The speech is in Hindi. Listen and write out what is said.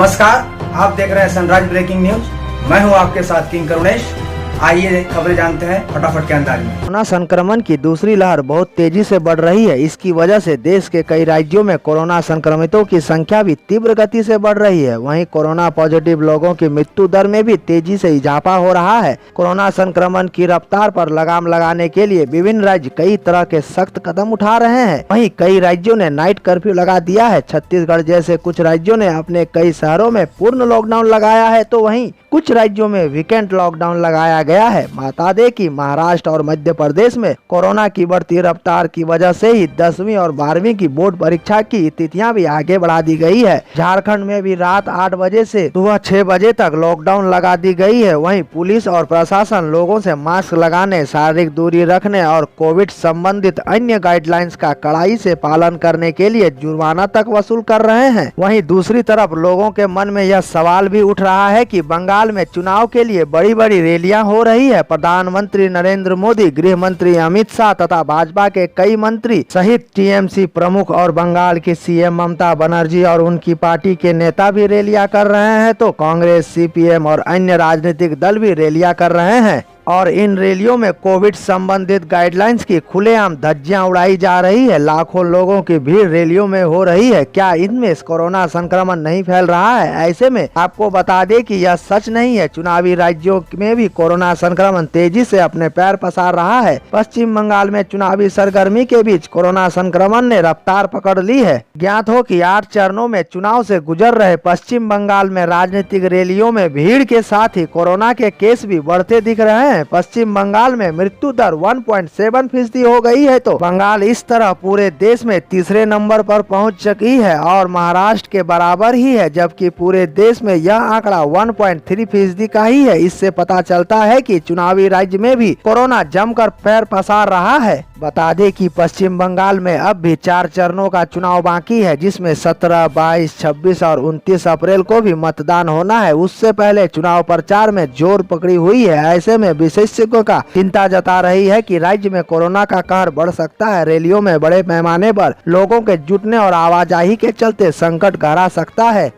नमस्कार, आप देख रहे हैं सनराइज ब्रेकिंग न्यूज। मैं हूं आपके साथ किंग करुणेश। आइए खबरें जानते हैं फटाफट के अंदाज में। कोरोना संक्रमण की दूसरी लहर बहुत तेजी से बढ़ रही है। इसकी वजह से देश के कई राज्यों में कोरोना संक्रमितों की संख्या भी तीव्र गति से बढ़ रही है। वहीं कोरोना पॉजिटिव लोगों की मृत्यु दर में भी तेजी से इजाफा हो रहा है। कोरोना संक्रमण की रफ्तार पर लगाम लगाने के लिए विभिन्न राज्य कई तरह के सख्त कदम उठा रहे हैं। वहीं कई राज्यों ने नाइट कर्फ्यू लगा दिया है। छत्तीसगढ़ जैसे कुछ राज्यों ने अपने कई शहरों में पूर्ण लॉकडाउन लगाया है, तो वहीं कुछ राज्यों में वीकेंड लॉकडाउन लगाया गया है। बता दें कि महाराष्ट्र और मध्य प्रदेश में कोरोना की बढ़ती रफ्तार की वजह से ही 10वीं और 12वीं की बोर्ड परीक्षा की तिथियां भी आगे बढ़ा दी गई है। झारखंड में भी रात 8 बजे से सुबह 6 बजे तक लॉकडाउन लगा दी गई है। वहीं पुलिस और प्रशासन लोगों से मास्क लगाने, शारीरिक दूरी रखने और कोविड संबंधित अन्य गाइडलाइंस का कड़ाई से पालन करने के लिए जुर्माना तक वसूल कर रहे हैं। वहीं दूसरी तरफ लोगों के मन में यह सवाल भी उठ रहा है कि बंगाल में चुनाव के लिए बड़ी बड़ी रैलियां हो रही है। प्रधानमंत्री नरेंद्र मोदी, गृह मंत्री अमित शाह तथा भाजपा के कई मंत्री सहित टीएमसी प्रमुख और बंगाल की सीएम ममता बनर्जी और उनकी पार्टी के नेता भी रैलियां कर रहे हैं, तो कांग्रेस, सीपीएम और अन्य राजनीतिक दल भी रैलियां कर रहे हैं। और इन रैलियों में कोविड संबंधित गाइडलाइंस की खुलेआम धज्जियां उड़ाई जा रही है। लाखों लोगों की भीड़ रैलियों में हो रही है। क्या इनमें कोरोना संक्रमण नहीं फैल रहा है? ऐसे में आपको बता दें कि यह सच नहीं है। चुनावी राज्यों में भी कोरोना संक्रमण तेजी से अपने पैर पसार रहा है। पश्चिम बंगाल में चुनावी सरगर्मी के बीच कोरोना संक्रमण ने रफ्तार पकड़ ली है। ज्ञात हो कि 8 चरणों में चुनाव से गुजर रहे पश्चिम बंगाल में राजनीतिक रैलियों में भीड़ के साथ ही कोरोना के केस भी बढ़ते दिख रहे हैं। पश्चिम बंगाल में मृत्यु दर 1.7% हो गई है, तो बंगाल इस तरह पूरे देश में तीसरे नंबर पर पहुंच चुकी है और महाराष्ट्र के बराबर ही है, जबकि पूरे देश में यह आंकड़ा 1.3% का ही है। इससे पता चलता है कि चुनावी राज्य में भी कोरोना जमकर पैर पसार रहा है। बता दें कि पश्चिम बंगाल में अब भी 4 चरणों का चुनाव बाकी है, जिसमें 17, 22, 26 और 29 अप्रैल को भी मतदान होना है। उससे पहले चुनाव प्रचार में जोर पकड़ी हुई है। ऐसे में विशेषज्ञों का चिंता जता रही है कि राज्य में कोरोना का कहर बढ़ सकता है। रैलियों में बड़े पैमाने पर लोगों के जुटने और आवाजाही के चलते संकट गहरा सकता है।